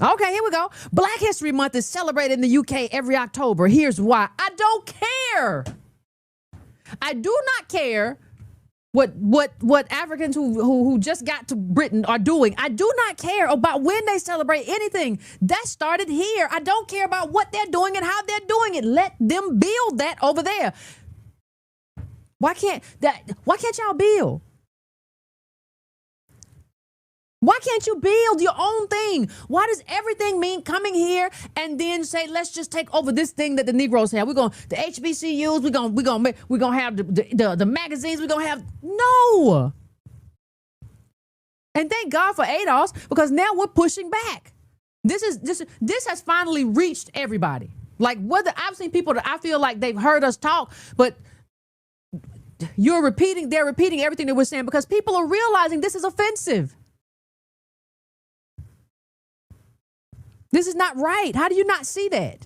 Okay, here we go. Black History Month is celebrated in the UK every October. Here's why. I don't care. I do not care what Africans who just got to Britain are doing. I do not care about when they celebrate anything. That started here. I don't care about what they're doing and how they're doing it. Let them build that over there. Why can't y'all build? Why can't you build your own thing? Why does everything mean coming here and then say, let's just take over this thing that the Negroes have? We're going the HBCUs. We're gonna have the magazines. We're gonna have no. And thank God for ADOS, because now we're pushing back. This has finally reached everybody. Like, whether I've seen people that I feel like they've heard us talk, but they're repeating everything that we're saying because people are realizing this is offensive. This is not right. How do you not see that?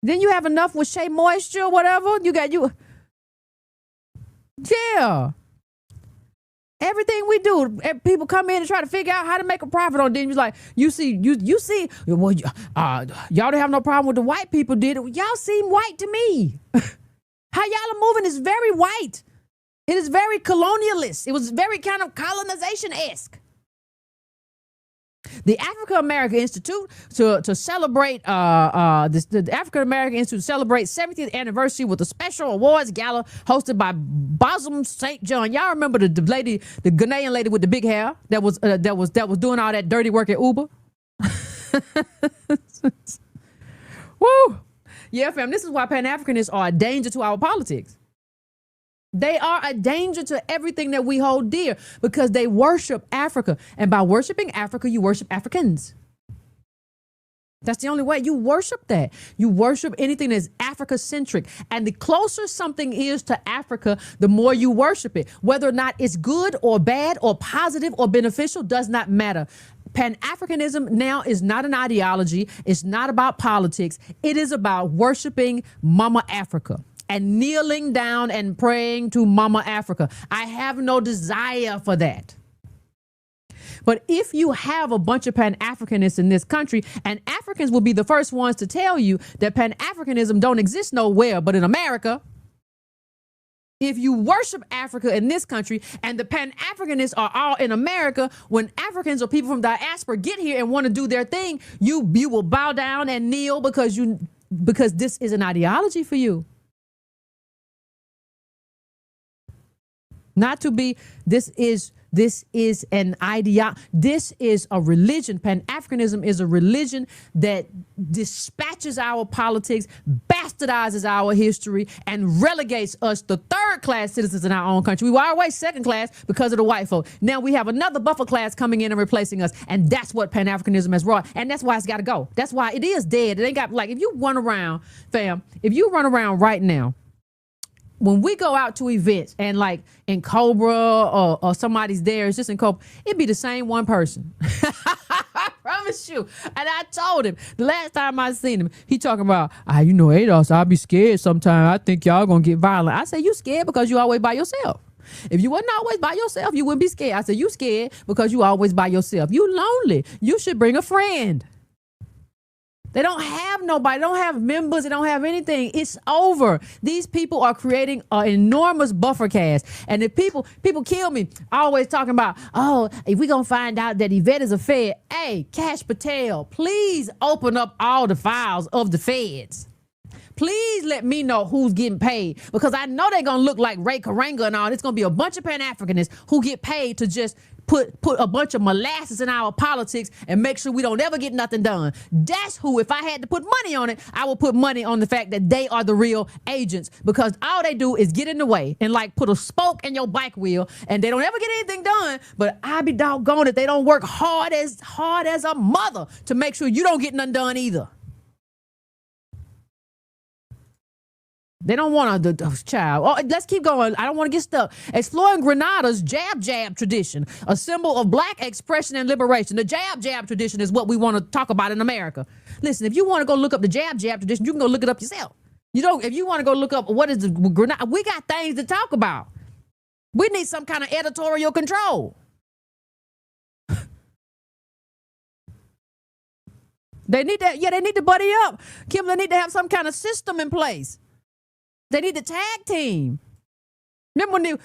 Then you have enough with Shea Moisture or whatever. Yeah. Everything we do, people come in and try to figure out how to make a profit on it. Then you're like, you see, well, y'all don't have no problem with the white people did it. Y'all seem white to me. How y'all are moving is very white. It is very colonialist. It was very kind of colonization-esque. The African American Institute to celebrate the African American Institute to celebrate 70th anniversary with a special awards gala hosted by Bosom St. John. Y'all remember the lady, the Ghanaian lady with the big hair that was doing all that dirty work at Uber? Woo! Yeah, fam. This is why Pan-Africanists are a danger to our politics. They are a danger to everything that we hold dear because they worship Africa. And by worshiping Africa, you worship Africans. That's the only way. You worship that. You worship anything that's Africa-centric. And the closer something is to Africa, the more you worship it. Whether or not it's good or bad or positive or beneficial does not matter. Pan-Africanism now is not an ideology. It's not about politics. It is about worshiping Mama Africa and kneeling down and praying to Mama Africa. I have no desire for that. But if you have a bunch of Pan-Africanists in this country, and Africans will be the first ones to tell you that Pan-Africanism don't exist nowhere but in America. If you worship Africa in this country and the Pan-Africanists are all in America, when Africans or people from diaspora get here and want to do their thing, you will bow down and kneel because this is an ideology for you. Not to be, this is an ideology. This is a religion. Pan-Africanism is a religion that dispatches our politics, bastardizes our history, and relegates us to third-class citizens in our own country. We were always second class because of the white folk. Now we have another buffer class coming in and replacing us, and that's what Pan-Africanism has wrought, and that's why it's got to go. That's why it is dead. It ain't got, like, if you run around, fam, if you run around right now, when we go out to events and like in Cobra or somebody's there, it's just in Cobra, it'd be the same one person. I promise you. And I told him the last time I seen him, he talking about, ADOS, I'll be scared sometimes. I think y'all gonna get violent. I said, you scared because you always by yourself. If you wasn't always by yourself, you wouldn't be scared. I said, you scared because you always by yourself. You lonely. You should bring a friend. They don't have nobody. They don't have members. They don't have anything. It's over. These people are creating an enormous buffer cast. And if people kill me, always talking about, oh, if we going to find out that Yvette is a Fed, hey, Cash Patel, please open up all the files of the Feds. Please let me know who's getting paid, because I know they're going to look like Ray Karanga and all. It's going to be a bunch of Pan-Africanists who get paid to just put a bunch of molasses in our politics and make sure we don't ever get nothing done. That's who, if I had to put money on it, I would put money on the fact that they are the real agents, because all they do is get in the way and like put a spoke in your bike wheel, and they don't ever get anything done. But I be doggone it, they don't work hard as a mother to make sure you don't get nothing done either. They don't want a child. Oh, let's keep going. I don't want to get stuck. Exploring Grenada's jab tradition, a symbol of black expression and liberation. The jab tradition is what we want to talk about in America. Listen, if you want to go look up the jab tradition, you can go look it up yourself. You don't. If you want to go look up what is the Grenada, we got things to talk about. We need some kind of editorial control. They need that. Yeah, they need to buddy up. Kim, they need to have some kind of system in place. They need to tag team. Remember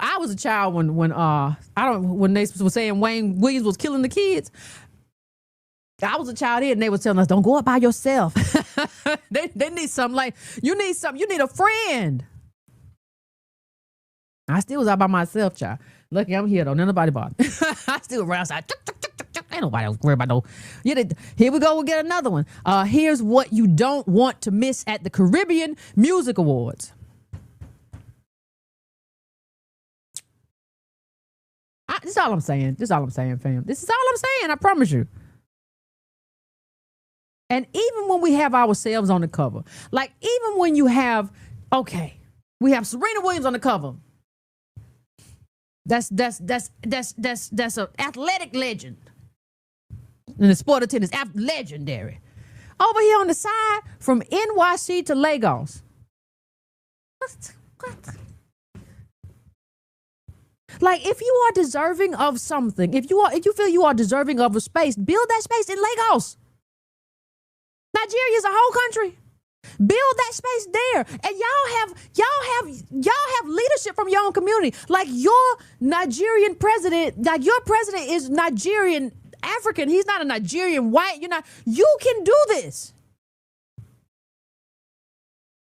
I was a child when they were saying Wayne Williams was killing the kids. I was a child here and they were telling us, don't go up by yourself. they need something like, you need a friend. I still was out by myself, child. Lucky I'm here though, nobody bothered. I still around outside. Ain't nobody else worried about no. Here we go, we'll get another one. Here's what you don't want to miss at the Caribbean Music Awards. This is all I'm saying. Fam. This is all I'm saying, I promise you. And even when we have ourselves on the cover, like even when you have, we have Serena Williams on the cover. That's an athletic legend. And the sport of tennis, legendary. Over here on the side, from NYC to Lagos. What? Like, if you are deserving of something, if you feel you are deserving of a space, build that space in Lagos. Nigeria is a whole country. Build that space there. And y'all have leadership from your own community. Like your Nigerian president, like your president is Nigerian African. He's not a Nigerian white. You can do this.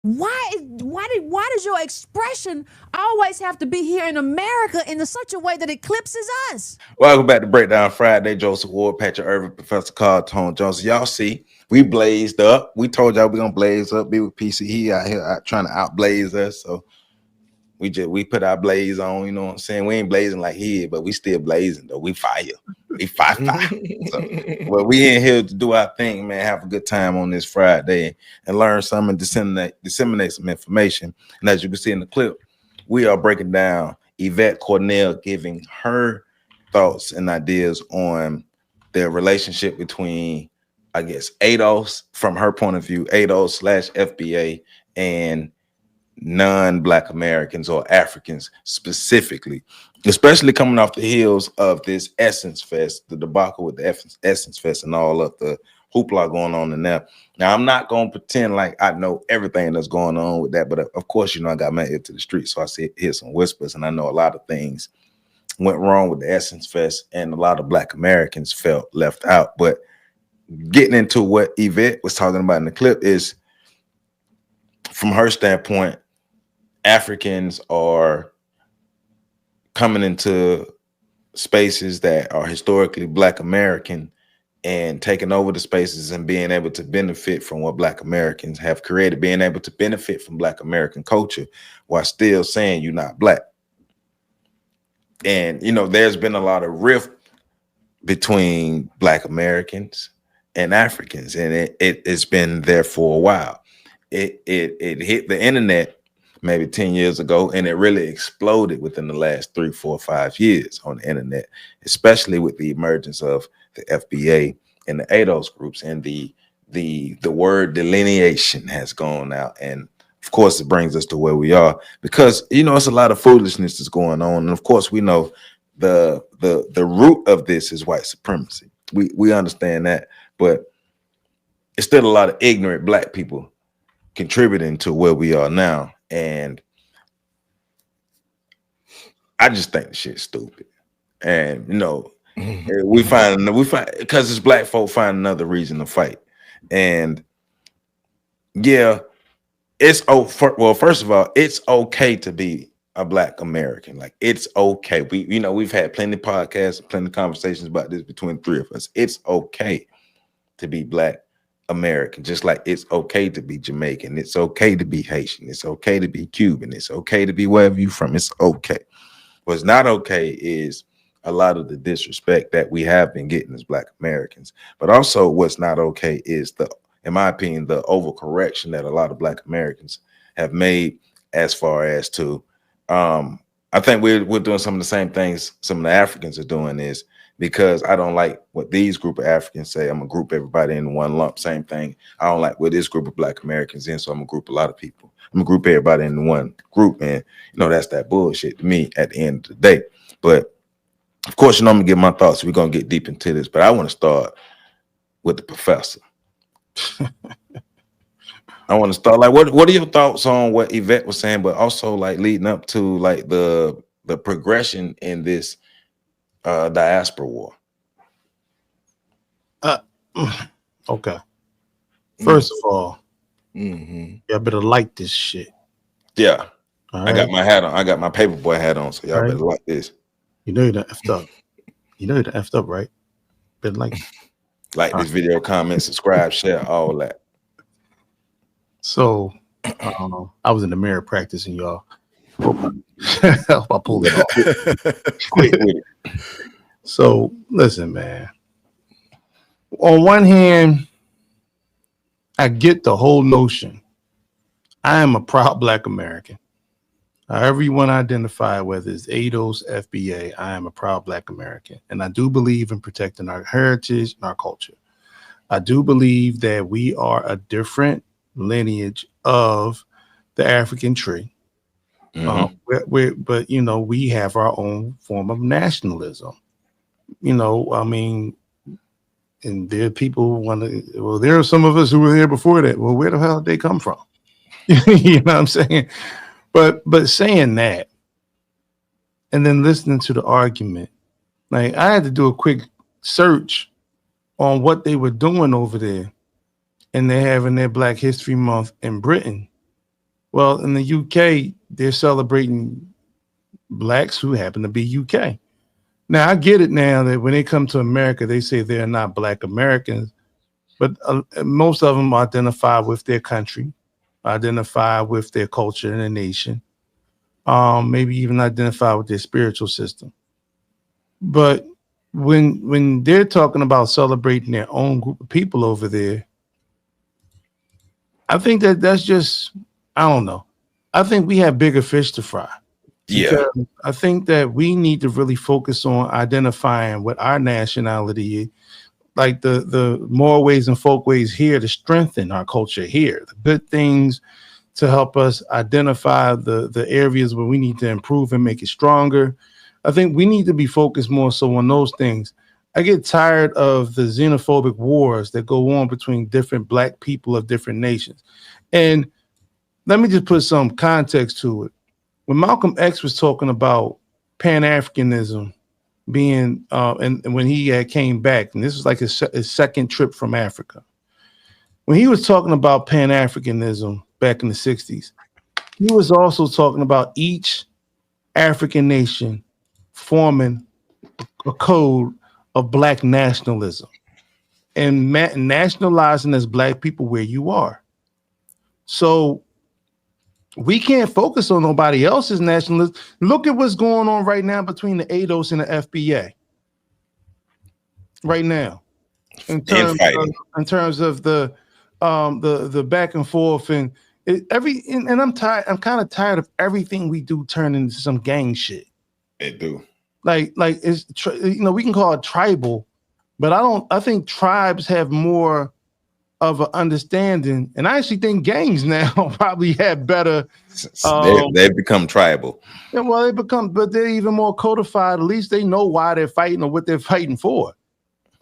Why does your expression always have to be here in America in such a way that eclipses us? Welcome back to Breakdown Friday. Joseph Ward, Patrick Irvin, Professor Carl, Tone Johnson. Y'all see, we blazed up. We told y'all we're gonna blaze up. Be with PC. He out here trying to outblaze us. So we put our blaze on. You know what I'm saying? We ain't blazing like he is, but we still blazing though. We fire. We fire. So, well, we in here to do our thing, man. Have a good time on this Friday and learn something and disseminate some information. And as you can see in the clip, we are breaking down Yvette Cornell giving her thoughts and ideas on the relationship between, I guess, ADOS, from her point of view, ADOS/FBA, and non-Black Americans or Africans specifically, especially coming off the heels of this Essence Fest, the debacle with the Essence Fest and all of the hoopla going on in there. Now, I'm not going to pretend like I know everything that's going on with that, but of course, I got my ear to the street, so I hear some whispers, and I know a lot of things went wrong with the Essence Fest, and a lot of Black Americans felt left out. But getting into what Yvette was talking about in the clip is, from her standpoint, Africans are coming into spaces that are historically Black American and taking over the spaces and being able to benefit from what Black Americans have created, being able to benefit from Black American culture while still saying you're not Black. And, there's been a lot of rift between Black Americans and Africans, and it's been there for a while. It hit the internet maybe 10 years ago, and it really exploded within the last 3, 4, 5 years on the internet, especially with the emergence of the FBA and the ADOS groups, and the word delineation has gone out. And of course, it brings us to where we are because, it's a lot of foolishness that's going on. And of course, we know the root of this is white supremacy. We understand that, but it's still a lot of ignorant Black people contributing to where we are now. And I just think the shit's stupid. And we find because it's Black folk find another reason to fight. And yeah, first of all, it's okay to be a Black American. Like, it's okay. We've had plenty of podcasts, plenty of conversations about this between the three of us. It's okay to be Black American, just like it's okay to be Jamaican, it's okay to be Haitian, it's okay to be Cuban, it's okay to be wherever you're from. It's okay. What's not okay is a lot of the disrespect that we have been getting as Black Americans. But also what's not okay is in my opinion, the overcorrection that a lot of Black Americans have made as far as to, I think we're doing some of the same things some of the Africans are doing, is because I don't like what these group of Africans say, I'm gonna group everybody in one lump. Same thing. I don't like what this group of Black Americans in, so I'm gonna group a lot of people. I'm gonna group everybody in one group, and that's that bullshit to me at the end of the day. But of course, I'm gonna give my thoughts. We're gonna get deep into this, but I want to start with the professor. I want to start like what are your thoughts on what Yvette was saying, but also like leading up to like the progression in this diaspora war? Okay. First of all, y'all better like this shit. Yeah. All I got my hat on. I got my paperboy hat on, so y'all better like this. You know you're done effed up. You know you're done effed up, right? Better like this video, comment, subscribe, share, all that. So I was in the mirror practicing, y'all. I pulled it off. Quick with it. So listen, man. On one hand, I get the whole notion. I am a proud Black American. However you want to identify, whether it's ADOS, FBA, I am a proud Black American. And I do believe in protecting our heritage and our culture. I do believe that we are a different lineage of the African tree. But, you know, we have our own form of nationalism. You know, I mean, and there are people who want to, well, there are some of us who were here before that. Well, where the hell did they come from? You know what I'm saying? But saying that, and then listening to the argument, like I had to do a quick search on what they were doing over there, and they're having their Black History Month in Britain. Well, in the UK, they're celebrating Blacks who happen to be UK. Now, I get it now that when they come to America, they say they're not Black Americans, but most of them identify with their country, identify with their culture and their nation, maybe even identify with their spiritual system. But when they're talking about celebrating their own group of people over there, I think that's just, I don't know. I think we have bigger fish to fry. Yeah. I think that we need to really focus on identifying what our nationality is, like the more ways and folk ways here to strengthen our culture here, the good things to help us identify the areas where we need to improve and make it stronger. I think we need to be focused more so on those things. I get tired of the xenophobic wars that go on between different Black people of different nations. And let me just put some context to it. When Malcolm X was talking about Pan-Africanism being, and when he came back, and this was like his second trip from Africa, when he was talking about Pan-Africanism back in the 60s, he was also talking about each African nation forming a code of Black nationalism and nationalizing as Black people where you are. So we can't focus on nobody else's nationalism. Look at what's going on right now between the ADOS and the FBA. Right now, in terms of the back and forth and I'm tired. I'm kind of tired of everything we do turn into some gang shit. They do. Like it's we can call it tribal, but I think tribes have more of an understanding, and I actually think gangs now probably have better. They've become tribal. Yeah, well, but they're even more codified. At least they know why they're fighting or what they're fighting for.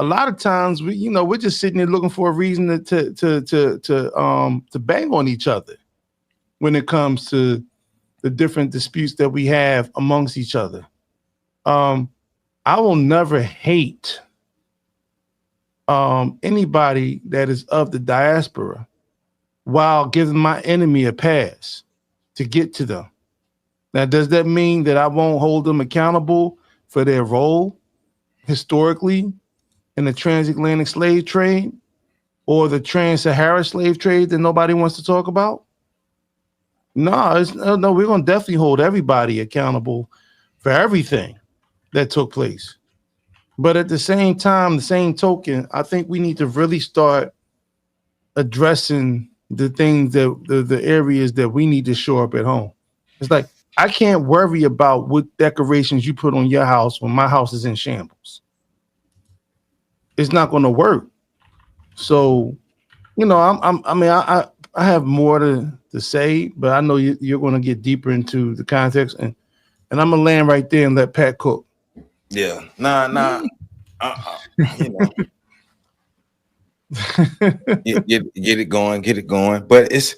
A lot of times, we're just sitting there looking for a reason to bang on each other when it comes to the different disputes that we have amongst each other. I will never hate anybody that is of the diaspora while giving my enemy a pass to get to them. Now, does that mean that I won't hold them accountable for their role historically in the transatlantic slave trade or the trans-Sahara slave trade that nobody wants to talk about? No, we're going to definitely hold everybody accountable for everything that took place. But at the same time, the same token, I think we need to really start addressing the things that the areas that we need to shore up at home. It's like, I can't worry about what decorations you put on your house when my house is in shambles. It's not going to work. So, I have more to say, but I know you're going to get deeper into the context, and I'm gonna land right there and let Pat cook. Yeah, nah. Get it going. But it's,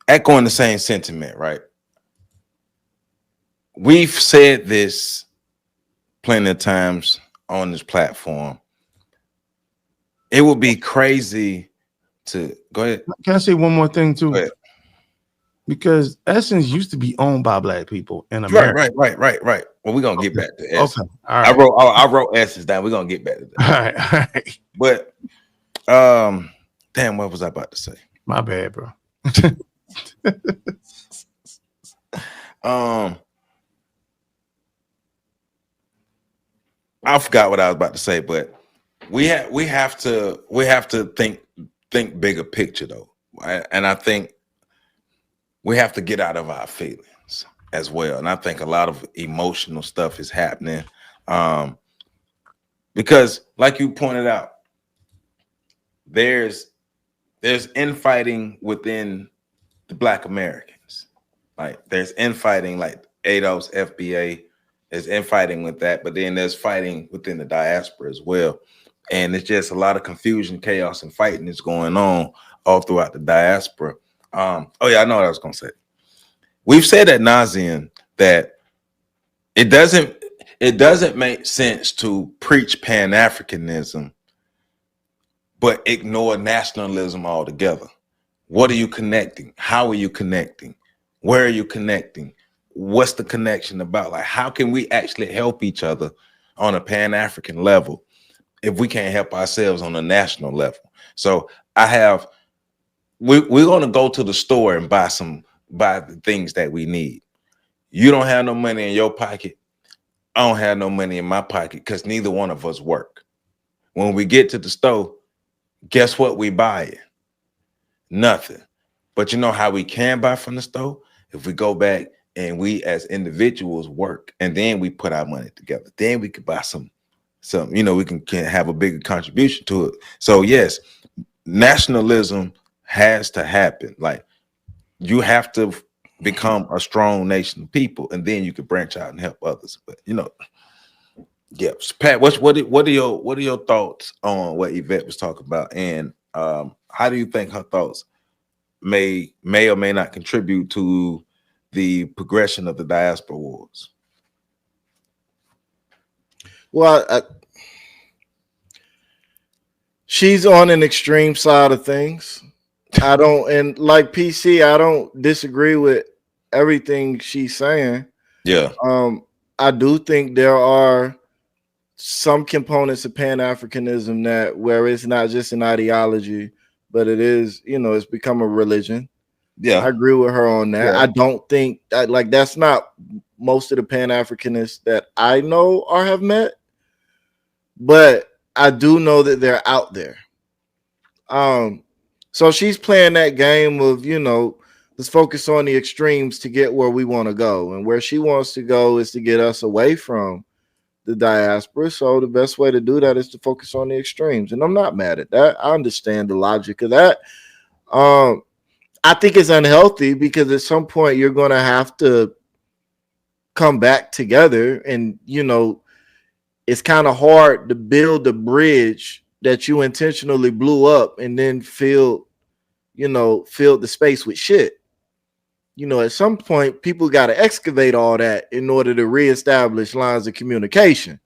echoing the same sentiment, right? We've said this plenty of times on this platform. It would be crazy to go ahead. Can I say one more thing too? Because Essence used to be owned by Black people in America. Right. Well, we're gonna get back to Essence. Okay. All right. I wrote Essence down. We're gonna get back to that. All right. But damn, what was I about to say? My bad, bro. I forgot what I was about to say, but we have to think bigger picture though, right? And I think we have to get out of our feelings as well. And I think a lot of emotional stuff is happening because, like you pointed out, there's infighting within the Black Americans. Like there's infighting, like ADOS, FBA. There's infighting with that, but then there's fighting within the diaspora as well. And it's just a lot of confusion, chaos, and fighting is going on all throughout the diaspora. Oh yeah, I know what I was gonna say. We've said ad nauseam that it doesn't make sense to preach Pan-Africanism, but ignore nationalism altogether. What are you connecting? How are you connecting? Where are you connecting? What's the connection about? Like, how can we actually help each other on a Pan-African level if we can't help ourselves on a national level? So we're going to go to the store and buy the things that we need. You don't have no money in your pocket. I don't have no money in my pocket because neither one of us work. When we get to the store, guess what we buy? Nothing. But you know how we can buy from the store? If we go back and we as individuals work, and then we put our money together, then we could buy some, we can have a bigger contribution to it. So yes, nationalism has to happen. Like, you have to become a strong nation of people, and then you can branch out and help others. But yeah, Pat, what are your thoughts on what Yvette was talking about, and how do you think her thoughts may or may not contribute to the progression of the diaspora wars? Well, she's on an extreme side of things. And like PC, I don't disagree with everything she's saying. Yeah. I do think there are some components of Pan-Africanism where it's not just an ideology, but it is, it's become a religion. Yeah, I agree with her on that. Yeah. I don't think that's not most of the Pan-Africanists that I know or have met, but I do know that they're out there. So she's playing that game of, let's focus on the extremes to get where we want to go. And where she wants to go is to get us away from the diaspora. So the best way to do that is to focus on the extremes. And I'm not mad at that. I understand the logic of that. I think it's unhealthy because at some point you're going to have to come back together. And, it's kind of hard to build a bridge that you intentionally blew up and then filled the space with shit. At some point, people got to excavate all that in order to reestablish lines of communication.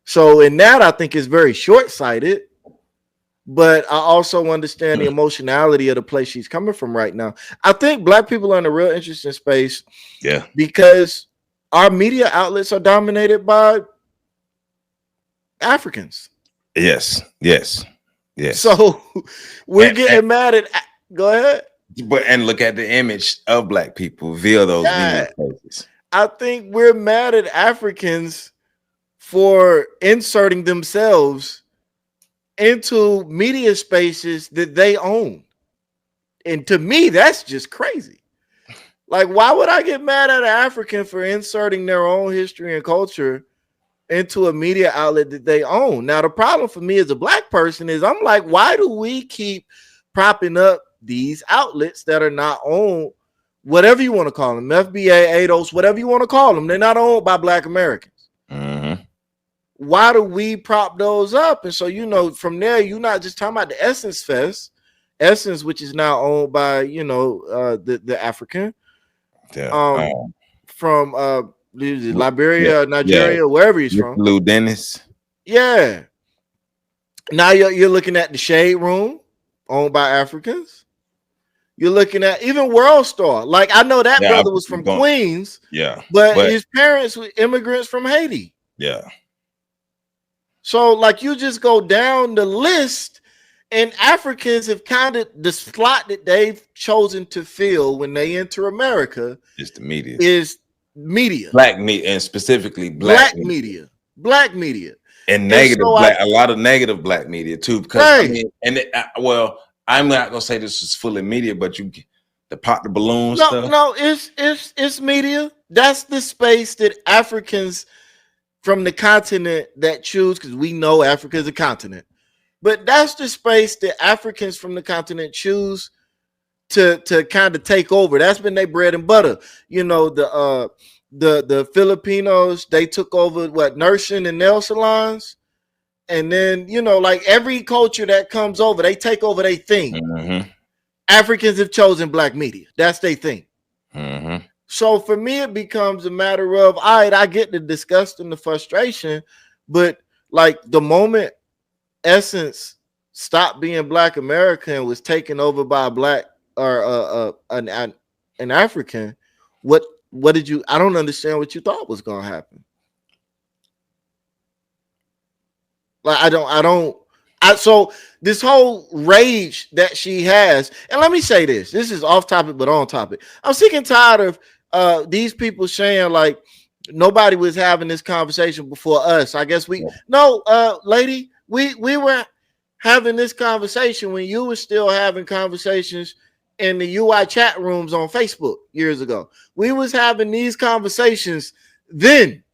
So in that, I think it's very short-sighted. But I also understand the emotionality of the place she's coming from right now. I think Black people are in a real interesting space. Yeah. Because our media outlets are dominated by Africans. Yes. So we're getting mad at. Go ahead. And look at the image of Black people via those media places. I think we're mad at Africans for inserting themselves into media spaces that they own. And to me, that's just crazy. Like, why would I get mad at an African for inserting their own history and culture into a media outlet that they own? Now, the problem for me as a Black person is I'm like, why do we keep propping up these outlets that are not owned, whatever you want to call them, FBA, ADOS, whatever you want to call them? They're not owned by Black Americans. Mm-hmm. why do we prop those up? And so, you know, from there, you're not just talking about the Essence Fest, Essence, which is now owned by, you know, the African, Yeah. from Liberia, yeah, Nigeria, wherever he's from. Lou Dennis. Yeah. Now you're looking at the Shade Room, owned by Africans. You're looking at even World Star. Like, I know that brother was from Queens. Yeah. But his parents were immigrants from Haiti. Yeah. So, like, you just go down the list, and Africans have kind of, the slot that they've chosen to fill when they enter America is the media. Is media. Black media, and specifically black media. Black media. And negative black, a lot of negative black media too. Because I mean, well, I'm not gonna say this is fully media, but you the pop the balloon stuff. No, it's media. That's the space that Africans from the continent that choose, because we know Africa is a continent, but that's the space that Africans from the continent choose to kind of take over. That's been their bread and butter. You know, the Filipinos, they took over nursing and nail salons. And then, you know, like every culture that comes over, they take over their thing. Mm-hmm. Africans have chosen black media. That's their thing. Mm-hmm. So for me, it becomes a matter of, all right, I get the disgust and the frustration, but like the moment Essence stopped being Black American and was taken over by a black or an African, what did you? I don't understand what you thought was going to happen. Like so this whole rage that she has, and let me say this is off topic but on topic. I'm sick and tired of these people saying like nobody was having this conversation before us. I guess lady, we were having this conversation when you were still having conversations in the UI chat rooms on Facebook years ago. We was having these conversations then,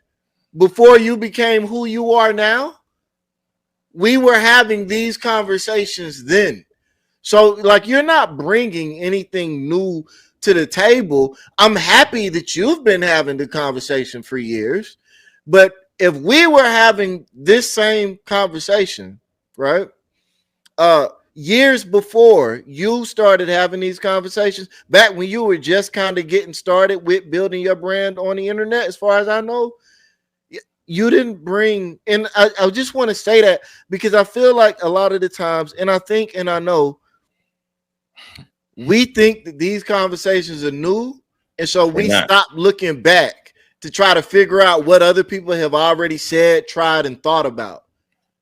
before you became who you are now. We were having these conversations then. So, like, you're not bringing anything new to the table. I'm happy that you've been having the conversation for years. But if we were having this same conversation, right, years before you started having these conversations, back when you were just kind of getting started with building your brand on the internet, as far as I know, you didn't bring, and I just want to say that because I feel like a lot of the times, and I think and I know, we think that these conversations are new, and so we stop looking back to try to figure out what other people have already said, tried, and thought about.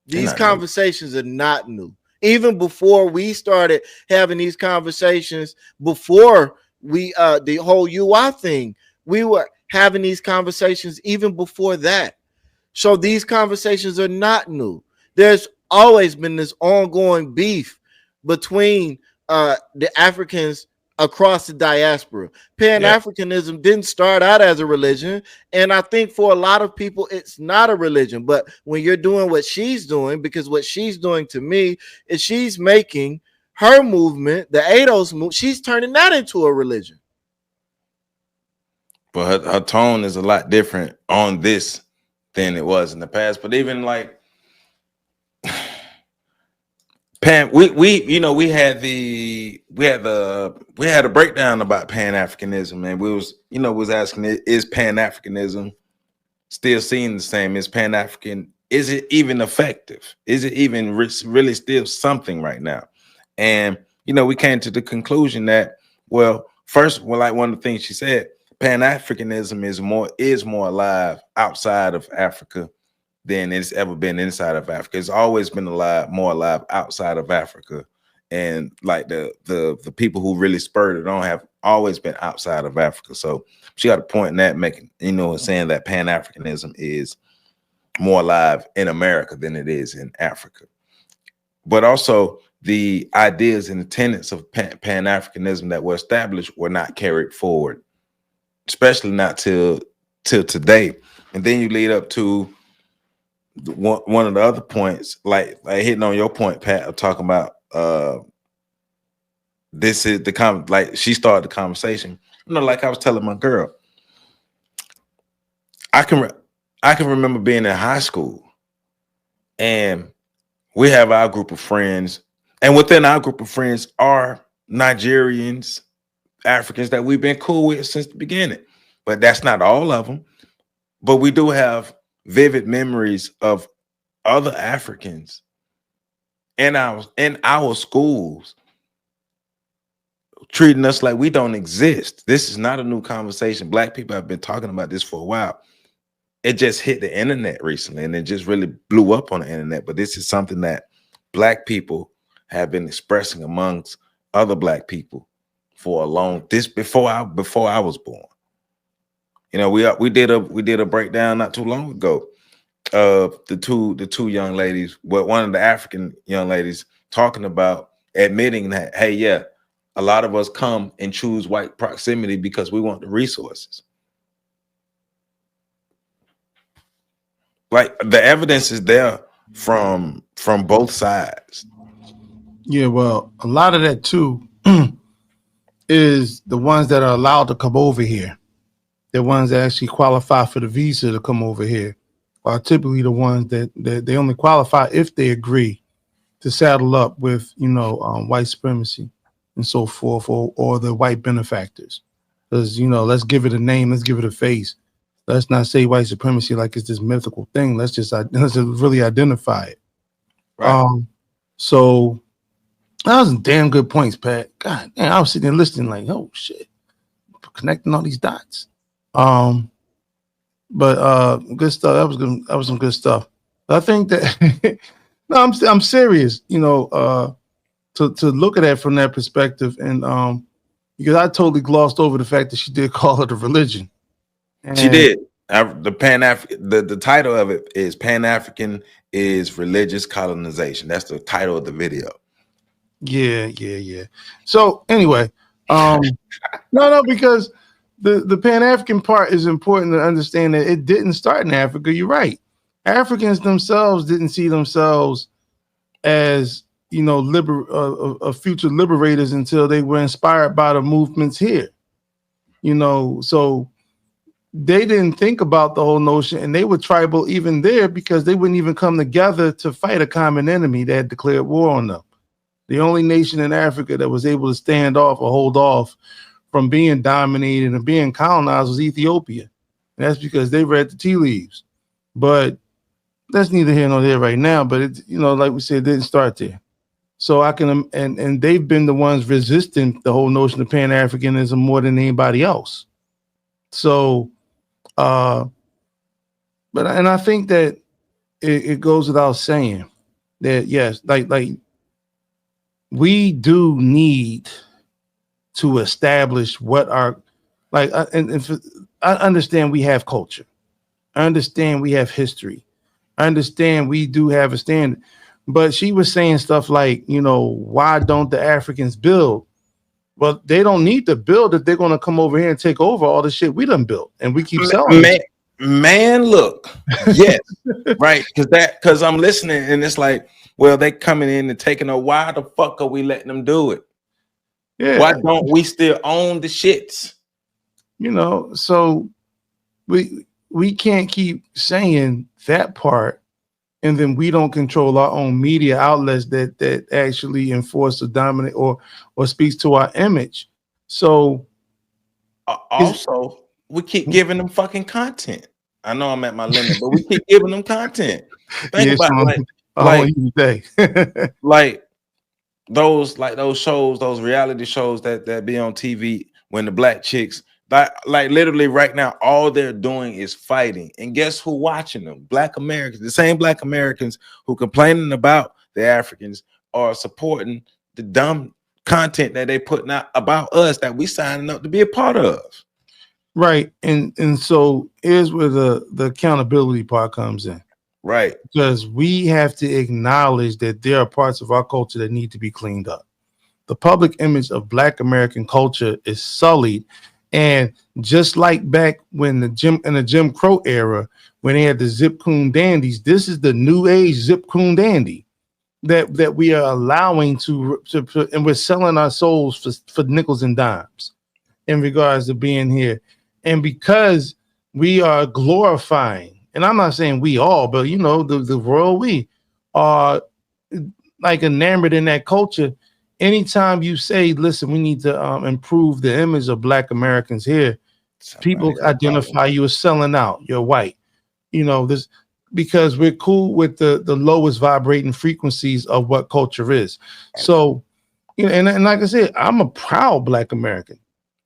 These conversations are not new. Even before we started having these conversations, before we the whole UI thing, we were having these conversations even before that. So these conversations are not new. There's always been this ongoing beef between the Africans across the diaspora. Pan-Africanism didn't start out as a religion, and I think for a lot of people it's not a religion. But when you're doing what she's doing, because what she's doing to me is she's making her movement, the ADOS movement, she's turning that into a religion. But her tone is a lot different on this than it was in the past. But even like Pan, we had a breakdown about Pan-Africanism, and we was asking, is Pan-Africanism still seen the same? Is Pan-African, is it even effective? Is it even really still something right now? And we came to the conclusion that, well, first, like one of the things she said, Pan-Africanism is more alive outside of Africa than it's ever been inside of Africa. It's always been more alive outside of Africa. And like the people who really spurred it on have always been outside of Africa. So she got a point in that, making, saying that Pan-Africanism is more alive in America than it is in Africa. But also the ideas and the tenets of Pan-Africanism that were established were not carried forward, especially not till today. And then you lead up to one of the other points, like hitting on your point, Pat, of talking about this is the like she started the conversation. Like I was telling my girl, I can remember being in high school And we have our group of friends, and within our group of friends are Nigerians, Africans that we've been cool with since the beginning. But that's not all of them. But we do have vivid memories of other Africans in our schools treating us like we don't exist. This is not a new conversation. Black people have been talking about this for a while. It just hit the internet recently, and it just really blew up on the internet. But this is something that Black people have been expressing amongst other Black people for a long before I was born. You know, we did a breakdown not too long ago of the two young ladies, one of the African young ladies talking about admitting that, hey, yeah, a lot of us come and choose white proximity because we want the resources. Like, the evidence is there from both sides. Yeah, well, a lot of that too is the ones that are allowed to come over here. The ones that actually qualify for the visa to come over here are typically the ones that they only qualify if they agree to saddle up with, white supremacy and so forth, or the white benefactors. Because, let's give it a name, let's give it a face. Let's not say white supremacy like it's this mythical thing. Let's just really identify it. Right. So that was some damn good points, Pat. God damn, I was sitting there listening like, oh shit, connecting all these dots. But good stuff. That was good. That was some good stuff. I think that no, I'm serious. To look at that from that perspective, and because I totally glossed over the fact that she did call it a religion. And she did. The title of it is Pan-African is Religious Colonization. That's the title of the video. Yeah. So anyway, no, because the Pan-African part is important to understand that it didn't start in Africa. You're right. Africans themselves didn't see themselves as future liberators until they were inspired by the movements here. So they didn't think about the whole notion, and they were tribal even there because they wouldn't even come together to fight a common enemy that had declared war on them. The only nation in Africa that was able to stand off or hold off from being dominated and being colonized was Ethiopia. And that's because they read the tea leaves. But that's neither here nor there right now. But it, like we said, it didn't start there. So I can, and they've been the ones resisting the whole notion of Pan-Africanism more than anybody else. So, but I think that it goes without saying that yes, like we do need to establish what our I understand we have culture. I understand we have history. I understand we do have a standard. But she was saying stuff like, why don't the Africans build? Well, they don't need to build if they're going to come over here and take over all the shit we done built, and we keep selling. Man, look, yes, right, because I'm listening, and it's like, well, they coming in and taking over. Why the fuck are we letting them do it? Yeah. Why don't we still own the shits? So we can't keep saying that part, and then we don't control our own media outlets that actually enforce or dominate or speaks to our image. So also, we keep giving them fucking content. I know I'm at my limit, but we keep giving them content. Think about like those shows, those reality shows that be on TV when the black chicks, like literally right now, all they're doing is fighting. And guess who watching them? Black Americans. The same Black Americans who complaining about the Africans are supporting the dumb content that they putting out about us that we signing up to be a part of. Right. And so here's where the accountability part comes in. Right. Because we have to acknowledge that there are parts of our culture that need to be cleaned up. The public image of Black American culture is sullied. And just like back when in the Jim Crow era, when they had the Zip Coon dandies, this is the new age Zip Coon dandy that we are allowing to and we're selling our souls for nickels and dimes in regards to being here. And because we are glorifying, and I'm not saying we all, but the royal are like enamored in that culture. Anytime you say, listen, we need to improve the image of Black Americans here, people identify you as selling out. You're white. You know, this because we're cool with the lowest vibrating frequencies of what culture is. So, you know, and like I said, I'm a proud Black American.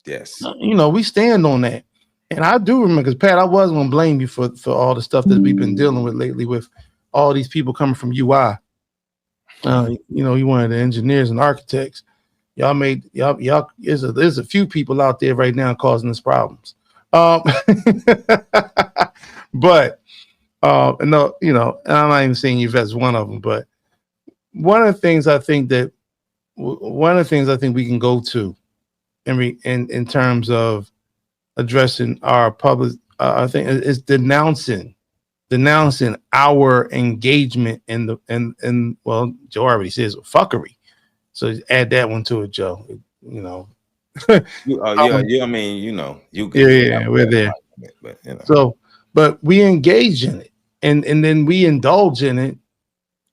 Yes. You know, we stand on that. And I do remember, because Pat, I was going to blame you for all the stuff that we've been dealing with lately with all these people coming from UI. You know, you one of the engineers and architects. Y'all there's a few people out there right now causing us problems. But no, you know, and I'm not even saying you as one of them, but one of the things I think we can go to in terms of addressing our public, I think is denouncing our engagement in well, Joe already says fuckery, so add that one to it, Joe. You know, I mean, you know, we're there. But, you know. So, but we engage in it, and then we indulge in it,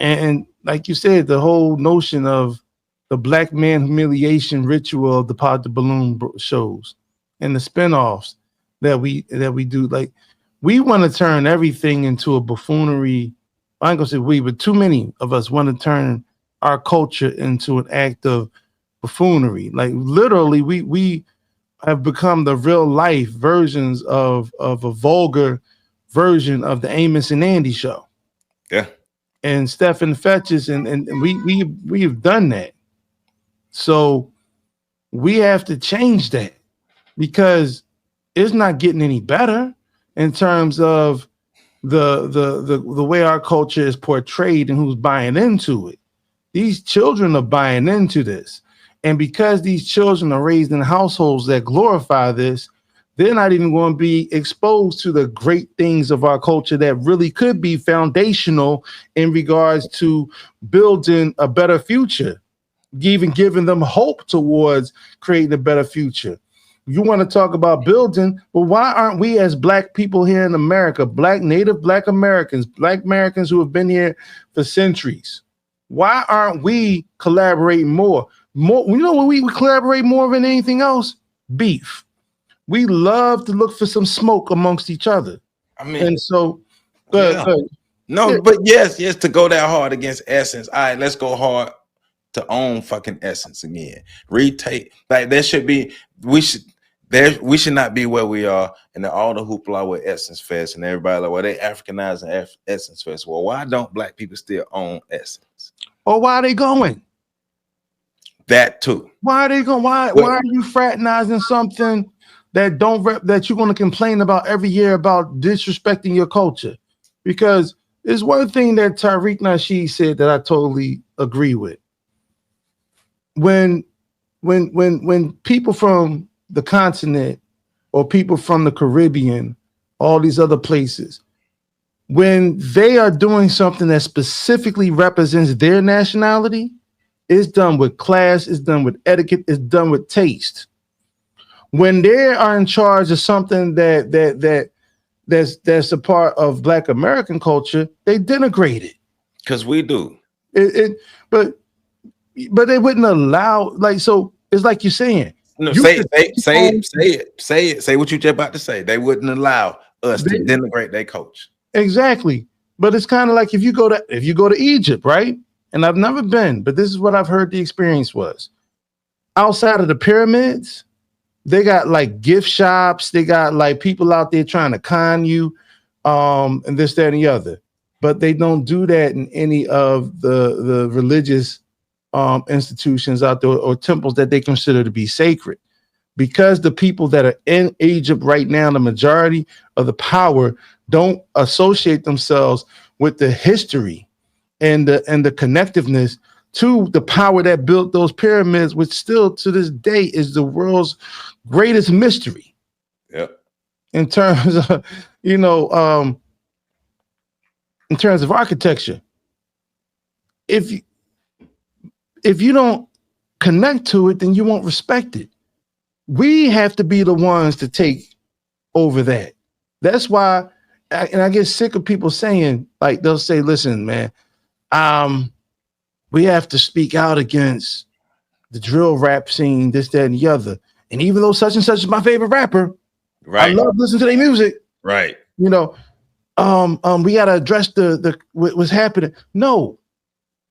and like you said, the whole notion of the Black man humiliation ritual of the Pod the Balloon shows and the spinoffs that we do, like. We want to turn everything into a buffoonery. I ain't gonna say we, but too many of us want to turn our culture into an act of buffoonery. Like literally, we have become the real life versions of a vulgar version of the Amos and Andy show. Yeah. And Stephen Fetches, and we've done that. So we have to change that, because it's not getting any better. In terms of the way our culture is portrayed and who's buying into it. These children are buying into this. And because these children are raised in households that glorify this, they're not even going to be exposed to the great things of our culture that really could be foundational in regards to building a better future, even giving them hope towards creating a better future. You want to talk about building, but why aren't we as Black people here in America, native Black Americans who have been here for centuries? Why aren't we collaborating more? You know what we collaborate more than anything else? Beef. We love to look for some smoke amongst each other. I mean, and so, no, but yes, to go that hard against Essence. All right, let's go hard to own fucking Essence again. Retake, like there should be. We should not be where we are, and all the hoopla with Essence Fest and everybody like, well, they Africanizing Essence Fest. Well, why don't Black people still own Essence? Or why are they going? That too. Why are they going? Why are you fraternizing something that that you're going to complain about every year about disrespecting your culture? Because there's one thing that Tariq Nasheed said that I totally agree with. When people from the continent or people from the Caribbean, all these other places, when they are doing something that specifically represents their nationality, it's done with class, it's done with etiquette, it's done with taste. When they are in charge of something that's a part of Black American culture, they denigrate it. Because we do. But they wouldn't allow, like, so it's like you're saying. No, say it. Say what you just about to say. They wouldn't allow us to denigrate their coach. Exactly. But it's kind of like if you go to Egypt, right? And I've never been, but this is what I've heard the experience was. Outside of the pyramids, they got like gift shops, they got like people out there trying to con you, and this, that, and the other. But they don't do that in any of the religious institutions out there or temples that they consider to be sacred, because the people that are in Egypt right now, the majority of the power, don't associate themselves with the history and the connectiveness to the power that built those pyramids, which still to this day is the world's greatest mystery. Yep. In terms of, in terms of architecture, if you don't connect to it, then you won't respect it. We have to be the ones to take over that. That's why, and I get sick of people saying, like, they'll say, listen, man, We have to speak out against the drill rap scene, this, that, and the other. And even though such and such is my favorite rapper, Right. I love listening to their music. Right. You know, we gotta address what's happening. No,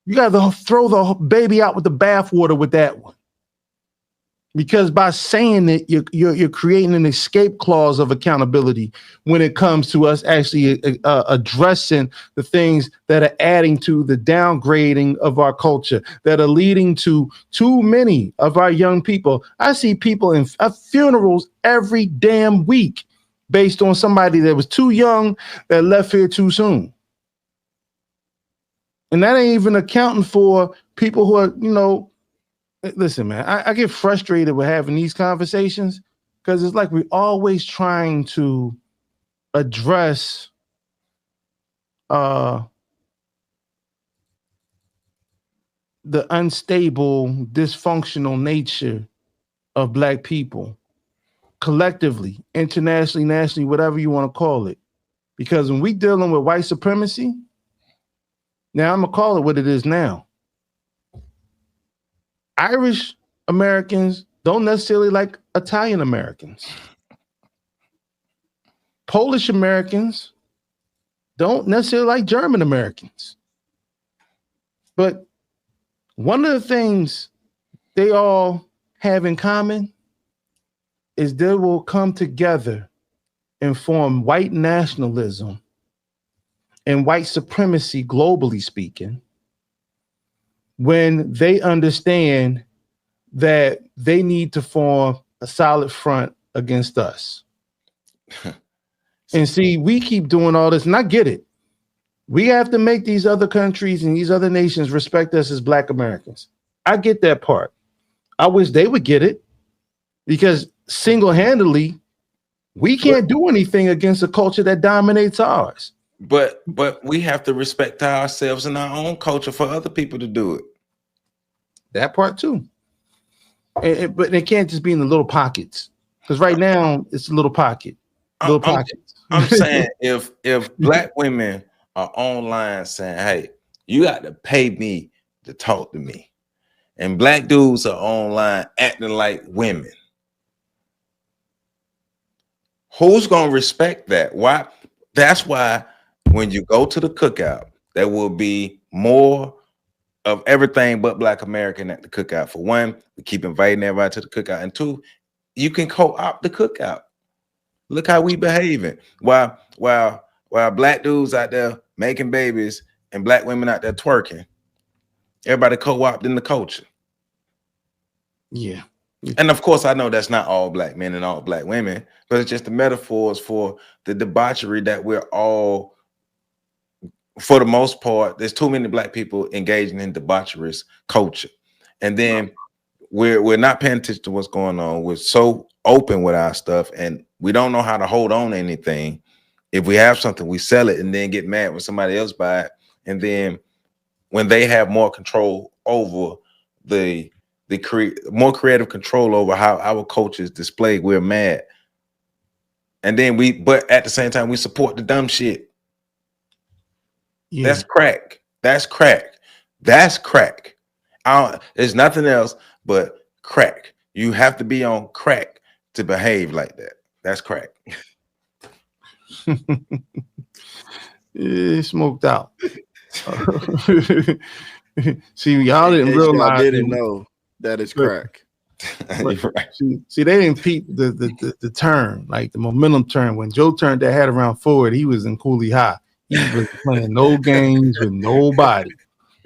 you gotta throw the baby out with the bathwater with that one. Because by saying it, you're creating an escape clause of accountability when it comes to us actually addressing the things that are adding to the downgrading of our culture, that are leading to too many of our young people. I see people in funerals every damn week based on somebody that was too young that left here too soon. And that ain't even accounting for people who are, listen, man, I get frustrated with having these conversations because it's like we're always trying to address the unstable, dysfunctional nature of Black people collectively, internationally, nationally, whatever you want to call it. Because when we dealing with white supremacy, now I'm going to call it what it is now. Irish Americans don't necessarily like Italian Americans. Polish Americans don't necessarily like German Americans. But one of the things they all have in common is they will come together and form white nationalism and white supremacy, globally speaking, when they understand that they need to form a solid front against us. And see, we keep doing all this, and I get it. We have to make these other countries and these other nations respect us as Black Americans. I get that part. I wish they would get it, because single-handedly, we can't do anything against a culture that dominates ours. But we have to respect ourselves and our own culture for other people to do it. That part too. But it can't just be in the little pockets, because right now it's a little pocket. Little pockets. I'm saying if Black women are online saying, hey, you got to pay me to talk to me, and Black dudes are online acting like women, who's gonna respect that? Why? That's why when you go to the cookout, there will be more of everything but Black American at the cookout. For one, we keep inviting everybody to the cookout, and two, you can co-opt the cookout. Look how we behaving. While Black dudes out there making babies and Black women out there twerking, everybody co-opting the culture. Yeah. And of course, I know that's not all Black men and all Black women, but it's just the metaphors for the debauchery that we're all, for the most part, there's too many Black people engaging in debaucherous culture. And then we're not paying attention to what's going on. We're so open with our stuff, and we don't know how to hold on to anything. If we have something, we sell it and then get mad when somebody else buy it. And then when they have more control over more creative control over how our culture is displayed, we're mad. And then but at the same time, we support the dumb shit. Yeah. That's crack. That's crack. That's crack. There's nothing else but crack. You have to be on crack to behave like that. That's crack. Smoked out. See, y'all didn't realize. I didn't know that it's crack. Right. See, they didn't peep the turn, like the momentum turn. When Joe turned that hat around forward, he was in Cooley High. He was playing no games with nobody.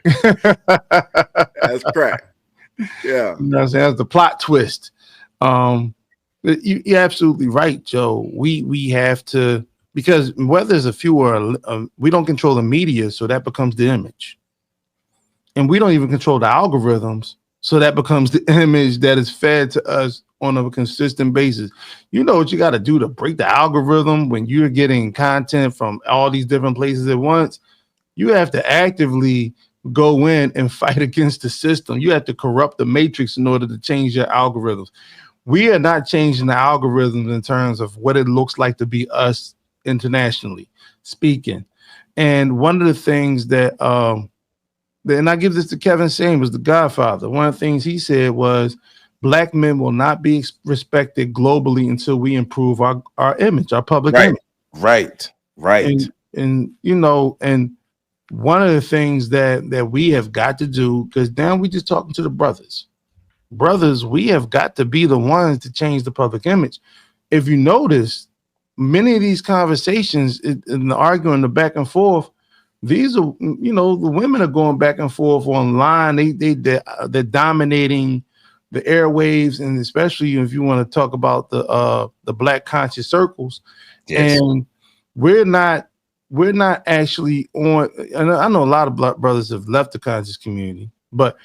That's crack. Yeah. You know what I'm saying? That's the plot twist. You're absolutely right, Joe. We have to, because whether there's a few or we don't control the media, so that becomes the image. And we don't even control the algorithms, so that becomes the image that is fed to us on a consistent basis. You know what you got to do to break the algorithm when you're getting content from all these different places at once? You have to actively go in and fight against the system. You have to corrupt the matrix in order to change your algorithms. We are not changing the algorithms in terms of what it looks like to be us internationally speaking. And one of the things that and I give this to Kevin Samuels, the Godfather. One of the things he said was, Black men will not be respected globally until we improve our image, our public image. Right. And you know, and one of the things that we have got to do, because now we just talking to the brothers. Brothers, we have got to be the ones to change the public image. If you notice, many of these conversations in the arguing, the back and forth, these are, you know, the women are going back and forth online. They're dominating the airwaves, and especially if you want to talk about the Black conscious circles. Yes. And we're not actually on. And I know a lot of Black brothers have left the conscious community, but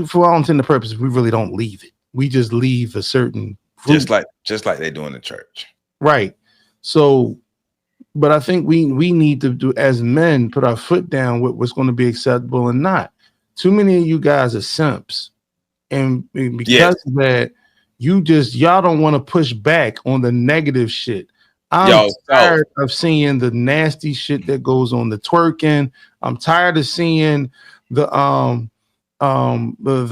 for all intents and purposes, we really don't leave it. We just leave a certain group. just like they do in the church, right? So, but I think we need to do, as men, put our foot down with what's going to be acceptable and not. Too many of you guys are simps. And because of that, y'all don't want to push back on the negative shit. I'm tired of seeing the nasty shit that goes on, the twerking. I'm tired of seeing the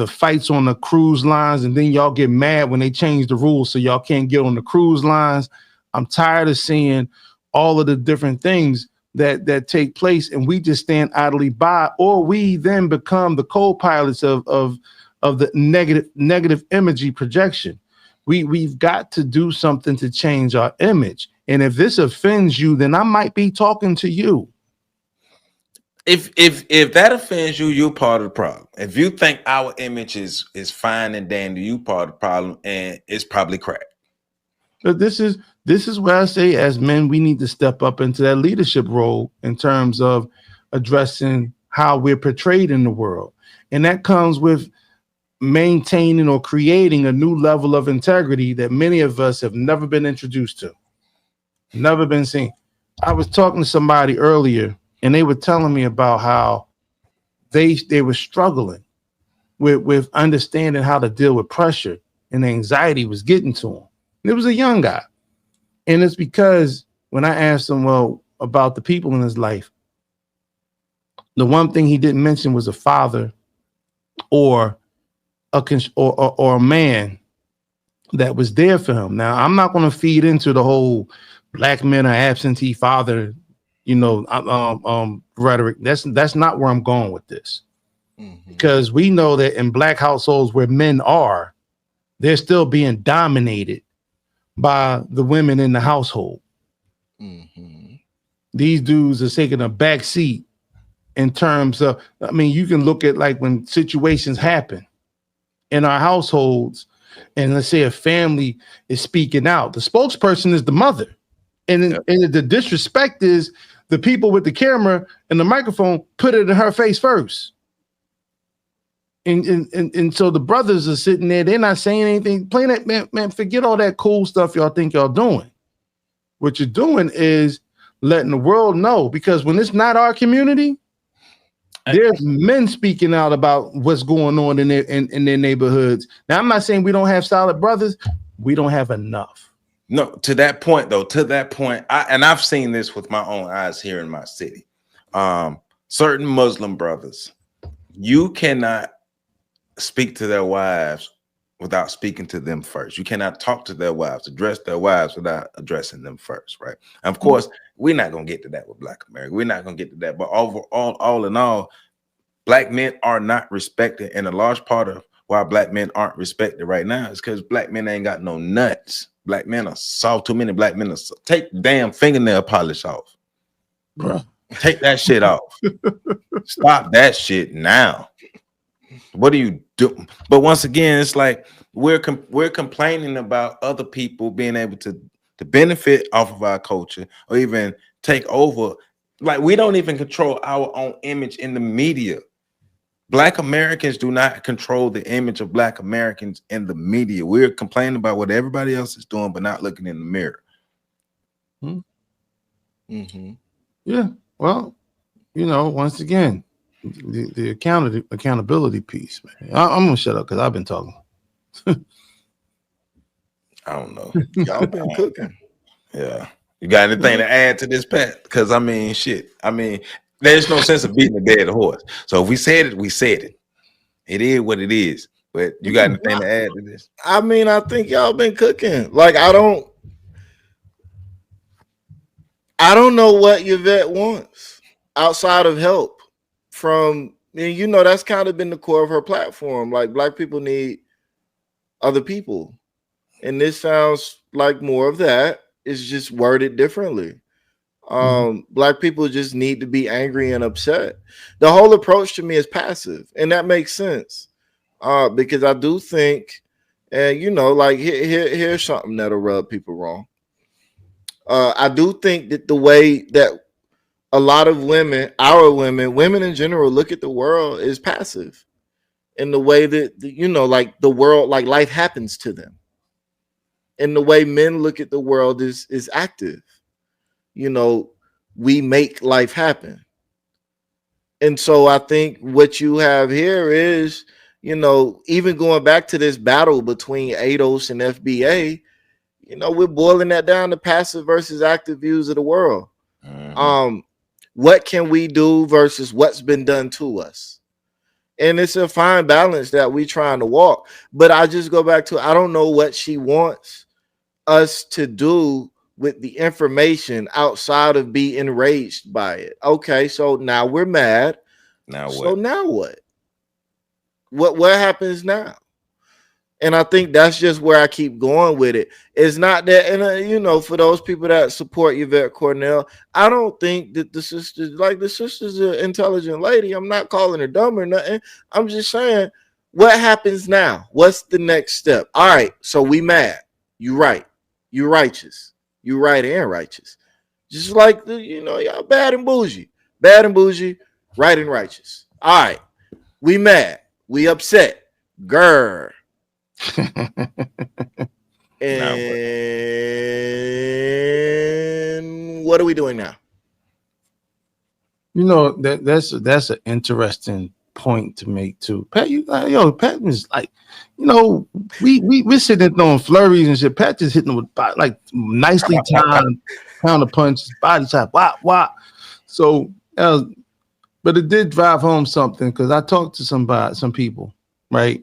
fights on the cruise lines, and then y'all get mad when they change the rules so y'all can't get on the cruise lines. I'm tired of seeing all of the different things that take place, and we just stand idly by, or we then become the co-pilots of the negative imagery projection. We've got to do something to change our image. And if this offends you, then I might be talking to you. If that offends you, you're part of the problem. If you think our image is fine and dandy, you part of the problem, and it's probably crap. But this is where I say, as men, we need to step up into that leadership role in terms of addressing how we're portrayed in the world. And that comes with maintaining or creating a new level of integrity that many of us have never been introduced to, never been seen. I was talking to somebody earlier, and they were telling me about how they were struggling with understanding how to deal with pressure, and anxiety was getting to them. And it was a young guy. And it's because when I asked him, well, about the people in his life, the one thing he didn't mention was a father or a man that was there for him. Now, I'm not going to feed into the whole Black men are absentee father, rhetoric. That's not where I'm going with this. Mm-hmm. Because we know that in Black households where men are, they're still being dominated by the women in the household. Mm-hmm. These dudes are taking a back seat in terms of, I mean, you can look at like when situations happen in our households, and let's say a family is speaking out, the spokesperson is the mother. And the disrespect is the people with the camera and the microphone put it in her face first. And so the brothers are sitting there, they're not saying anything. Plain that, man, forget all that cool stuff y'all think y'all doing. What you're doing is letting the world know, because when it's not our community, there's men speaking out about what's going on in their neighborhoods. Now, I'm not saying we don't have solid brothers. We don't have enough. No, to that point, I've seen this with my own eyes here in my city. Certain Muslim brothers, you cannot speak to their wives without speaking to them first. You cannot talk to their wives, address their wives without addressing them first, right? And of course, we're not going to get to that with Black America. We're not going to get to that. But overall, all in all, Black men are not respected. And a large part of why Black men aren't respected right now is because Black men ain't got no nuts. Black men are soft. Too many Black men are soft. Take damn fingernail polish off. Bruh. Take that shit off. Stop that shit now. What do you do? But once again, it's like we're complaining about other people being able to benefit off of our culture or even take over. Like, we don't even control our own image in the media. Black Americans do not control the image of Black Americans in the media. We're complaining about what everybody else is doing, but not looking in the mirror. Mm-hmm. Yeah. Well, once again, the accountability piece, man. I'm gonna shut up because I've been talking. I don't know. Y'all been cooking. Yeah. You got anything to add to this, Pat? Because I mean, shit. I mean, There's no sense of beating a dead horse. So if we said it, we said it. It is what it is. But you got anything to add to this? I mean, I think y'all been cooking. Like, I don't know what Yvette wants outside of help from, and you know, that's kind of been the core of her platform. Like, Black people need other people. And this sounds like more of that. It's just worded differently. Black people just need to be angry and upset. The whole approach to me is passive, and that makes sense. Because I do think, and you know, like here's something that'll rub people wrong. I do think that the way that a lot of women, our women in general, look at the world is passive. In the way that, you know, like the world, like life happens to them. And the way men look at the world is active. You know, we make life happen. And so I think what you have here is, you know, even going back to this battle between ADOS and FBA, you know, we're boiling that down to passive versus active views of the world. What can we do versus what's been done to us? And it's a fine balance that we're trying to walk. But I just go back to, I don't know what she wants us to do with the information outside of be enraged by it. Okay, so now we're mad. Now what? So now what? What happens now? And I think that's just where I keep going with it. It's not that, and you know, for those people that support Yvette Cornell, I don't think that the sister's an intelligent lady. I'm not calling her dumb or nothing. I'm just saying, what happens now? What's the next step? All right, so we mad. You right. You righteous. You right and righteous. Just like the, you know, y'all bad and bougie, right and righteous. All right, we mad. We upset. Grr. And what are we doing now? You know, that's an interesting point to make too. Pat, Pat was like, you know, we're sitting there throwing flurries and shit. Pat just hitting with like nicely timed counter punches, body shot, wah. So, but it did drive home something because I talked to some people, right?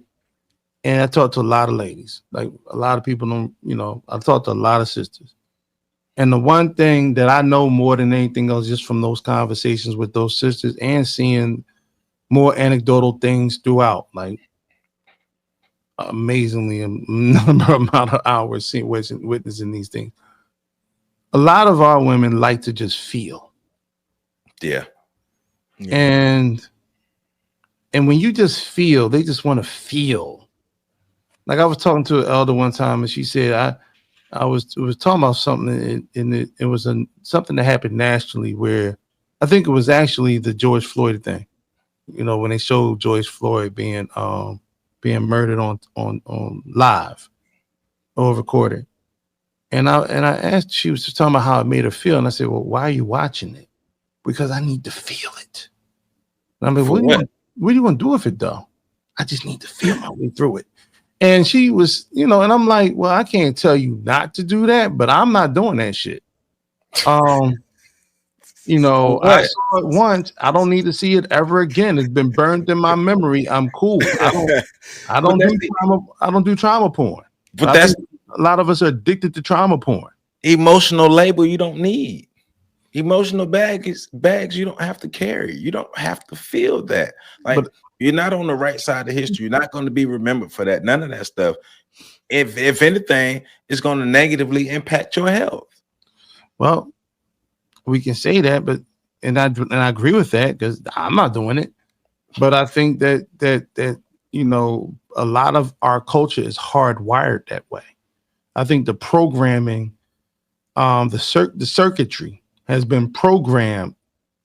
And I talked to a lot of ladies, like a lot of people don't, you know, I talked to a lot of sisters. And the one thing that I know more than anything else, just from those conversations with those sisters and seeing more anecdotal things throughout, like amazingly a number amount of hours witnessing these things. A lot of our women like to just feel. Yeah. And when you just feel, they just want to feel. Like I was talking to an elder one time, and she said, I was talking about something, and it was something that happened nationally where I think it was actually the George Floyd thing. You know, when they showed George Floyd being murdered on live or recorded, and I asked, she was just talking about how it made her feel, and I said, well, why are you watching it? Because I need to feel it. And I'm like, what are you gonna do with it though? I just need to feel my way through it. And she was, you know, and I'm like, well, I can't tell you not to do that, but I'm not doing that shit. You know, I saw it once. I don't need to see it ever again. It's been burned in my memory. I'm cool. I don't do trauma porn. But that's a lot of us are addicted to trauma porn. Emotional label you don't need. Emotional bags you don't have to carry. You don't have to feel that. Like, you're not on the right side of history. You're not going to be remembered for that. None of that stuff. If anything, it's going to negatively impact your health. Well, we can say that, but and I agree with that because I'm not doing it. But I think that you know, a lot of our culture is hardwired that way. I think the programming, the circuitry has been programmed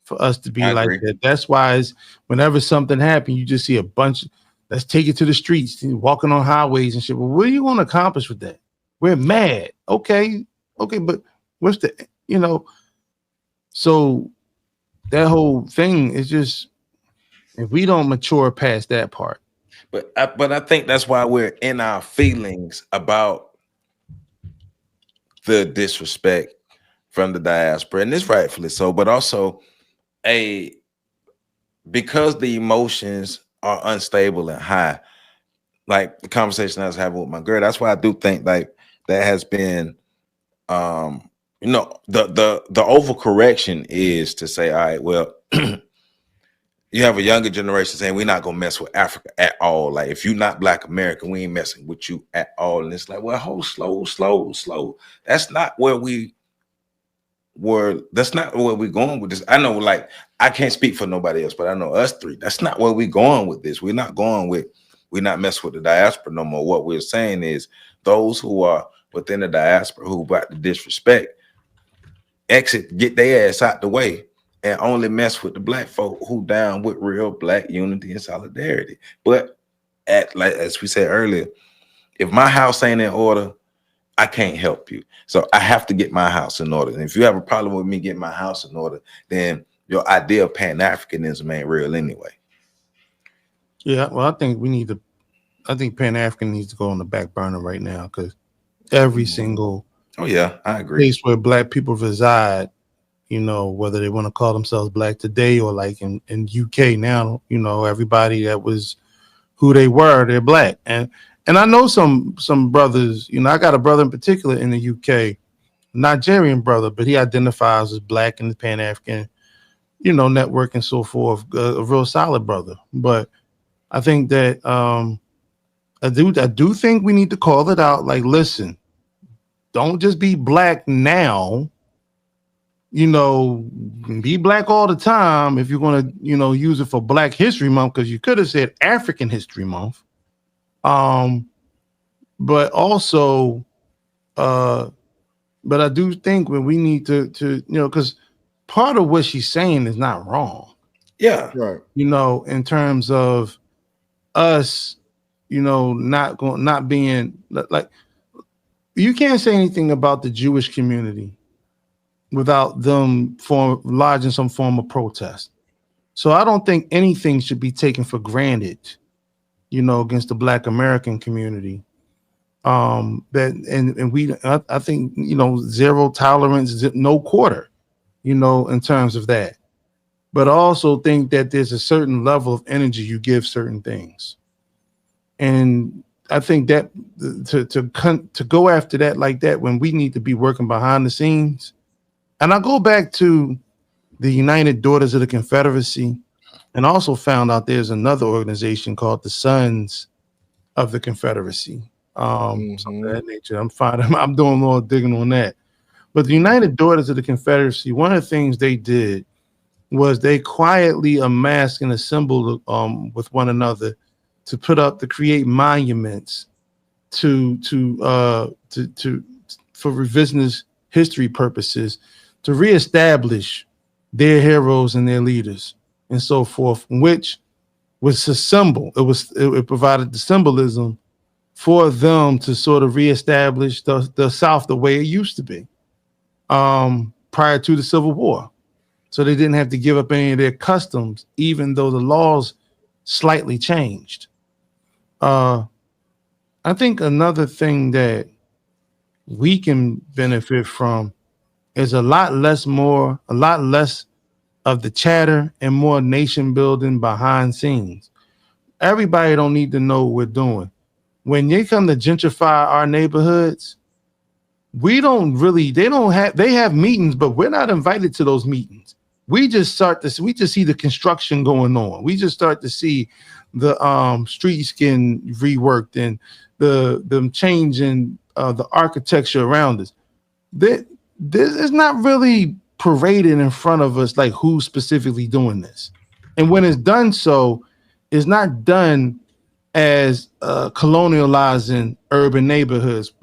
for us to be like that. That's why whenever something happens, you just see a bunch. Let's take it to the streets, walking on highways and shit. Well, what are you going to accomplish with that? We're mad. Okay, but what's the, you know? So that whole thing is just, if we don't mature past that part. But I think that's why we're in our feelings about the disrespect from the diaspora, and it's rightfully so. But also, because the emotions are unstable and high, like the conversation I was having with my girl, that's why I do think like that has been you know, the overcorrection is to say, all right, well, you have a younger generation saying we're not gonna mess with Africa at all. Like if you're not Black American, we ain't messing with you at all. And it's like, well, hold slow. That's not where we were. That's not where we're going with this. I know, like, I can't speak for nobody else, but I know us three. That's not where we're going with this. We're not messing with the diaspora no more. What we're saying is those who are within the diaspora who about to disrespect, exit, get their ass out the way, and only mess with the Black folk who down with real Black unity and solidarity. But like as we said earlier, if my house ain't in order, I can't help you. So I have to get my house in order. And if you have a problem with me getting my house in order, then your idea of Pan-Africanism ain't real anyway. Yeah, well, I think Pan-African needs to go on the back burner right now, because every single I agree. place where Black people reside, you know, whether they want to call themselves Black today or like in UK now, you know, everybody that was who they were, they're Black. And I know some brothers, you know, I got a brother in particular in the UK, Nigerian brother, but he identifies as Black in the Pan-African, you know, network and so forth, a real solid brother. But I think that I do think we need to call it out. Like, listen, don't just be Black now, you know, be Black all the time if you're going to, you know, use it for Black History Month, because you could have said African History Month. But also, but I do think when we need to you know, because part of what she's saying is not wrong. Yeah. Right. You know, in terms of us, you know, not being like, you can't say anything about the Jewish community without them lodging some form of protest. So I don't think anything should be taken for granted, you know, against the Black American community. I think, you know, zero tolerance, no quarter, you know, in terms of that. But I also think that there's a certain level of energy you give certain things. And I think that to go after that like that, when we need to be working behind the scenes. And I go back to the United Daughters of the Confederacy, and also found out there's another organization called the Sons of the Confederacy. Something of that nature. I'm doing a little digging on that. But the United Daughters of the Confederacy, one of the things they did was they quietly amassed and assembled with one another to create monuments for revisionist history purposes, to reestablish their heroes and their leaders and so forth, which was a symbol. It provided the symbolism for them to sort of reestablish the South the way it used to be prior to the Civil War. So they didn't have to give up any of their customs, even though the laws slightly changed. I think another thing that we can benefit from is a lot less of the chatter and more nation building behind scenes. Everybody don't need to know what we're doing. When they come to gentrify our neighborhoods, they have meetings, but we're not invited to those meetings. We just see the construction going on. We just start to see the streets getting reworked and them changing the architecture around us. This is not really paraded in front of us like who's specifically doing this. And when it's done, so it's not done as colonizing urban neighborhoods,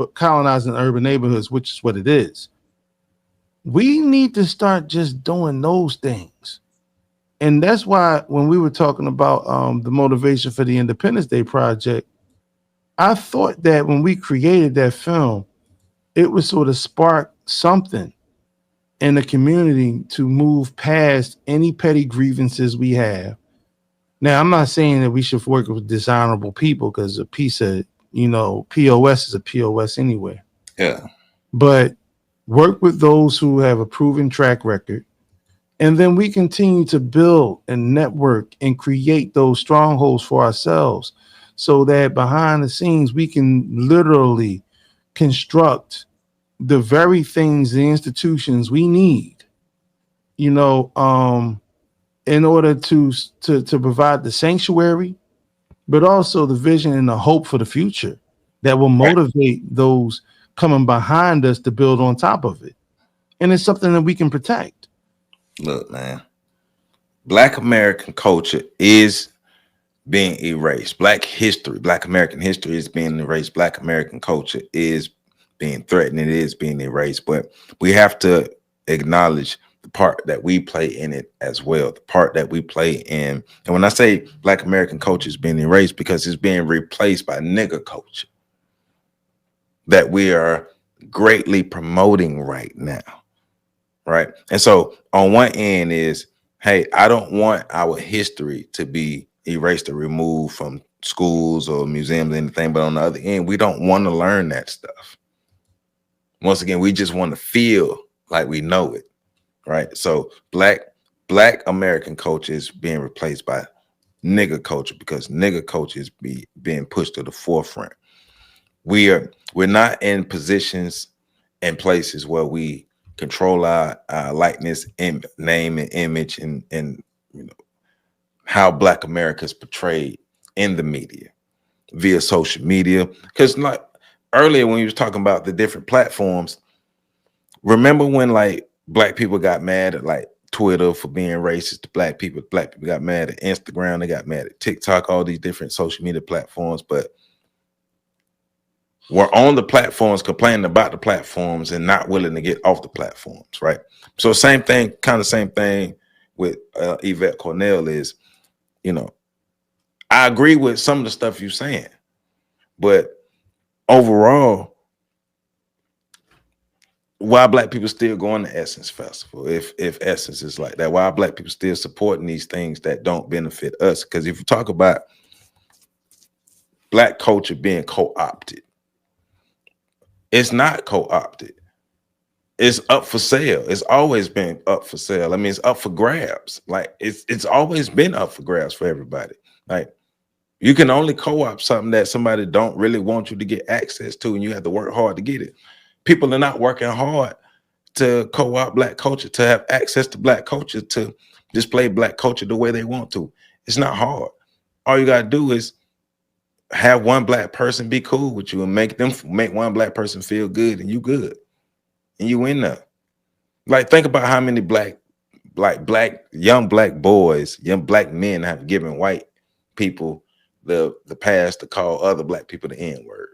which is what it is. We need to start just doing those things. And that's why when we were talking about the motivation for the Independence Day Project, I thought that when we created that film, it would sort of spark something in the community to move past any petty grievances we have. Now, I'm not saying that we should work with dishonorable people, because a piece of, you know, POS is a POS anyway. Yeah. But work with those who have a proven track record And then we continue to build and network and create those strongholds for ourselves so that behind the scenes we can literally construct the very things, the institutions we need, you know, in order to provide the sanctuary, but also the vision and the hope for the future that will motivate those coming behind us to build on top of it. And it's something that we can protect. Look, man, Black American culture is being erased. Black history, Black American history is being erased. Black American culture is being threatened. It is being erased. But we have to acknowledge the part that we play in it as well. The part that we play in. And when I say Black American culture is being erased, because it's being replaced by nigger culture that we are greatly promoting right now. Right. And so on one end is, hey, I don't want our history to be erased or removed from schools or museums or anything. But on the other end, we don't want to learn that stuff. Once again, we just want to feel like we know it. Right. So Black American culture is being replaced by nigger culture because nigger culture is being pushed to the forefront. We're not in positions and places where we control our likeness and name and image and you know how Black America is portrayed in the media via social media. Because like earlier when you was talking about the different platforms, remember when like Black people got mad at like Twitter for being racist to Black people got mad at Instagram, they got mad at TikTok, all these different social media platforms, but we're on the platforms complaining about the platforms and not willing to get off the platforms, right? So same thing with Yvette Cornell is, you know, I agree with some of the stuff you're saying, but overall, why Black people still going to Essence Festival? If Essence is like that, why are Black people still supporting these things that don't benefit us? Because if you talk about Black culture being co-opted, it's not co-opted. It's up for sale. It's always been up for sale. I mean, it's up for grabs. Like it's always been up for grabs for everybody. Like you can only co-opt something that somebody don't really want you to get access to, and you have to work hard to get it. People are not working hard to co-opt Black culture, to have access to Black culture, to display Black culture the way they want to. It's not hard. All you gotta do is have one Black person be cool with you and make one Black person feel good, and you good, and you in there. Like think about how many young Black boys, young Black men have given white people the pass to call other Black people the N-word.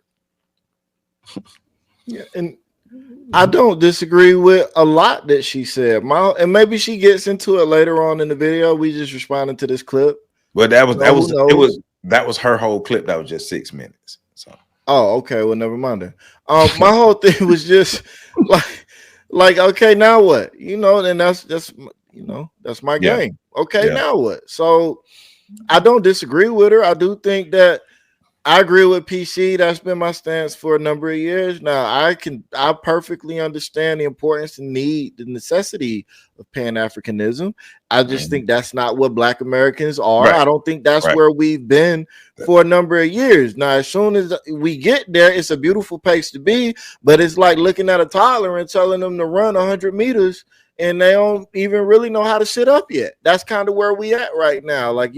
Yeah, and I don't disagree with a lot that she said. And maybe she gets into it later on in the video. We just responded to this clip. But that was her whole clip. That was just 6 minutes. So okay, well, never mind then. My whole thing was just like okay, now what? You know, and that's my game. Okay, now what? So I don't disagree with her. I do think that I agree with PC. That's been my stance for a number of years now. I perfectly understand the importance and need, the necessity of Pan-Africanism. I just think that's not what Black Americans are. Right. I don't think that's where we've been for a number of years. Now, as soon as we get there, it's a beautiful place to be, but it's like looking at a toddler and telling them to run 100 meters and they don't even really know how to sit up yet. That's kind of where we at right now. Like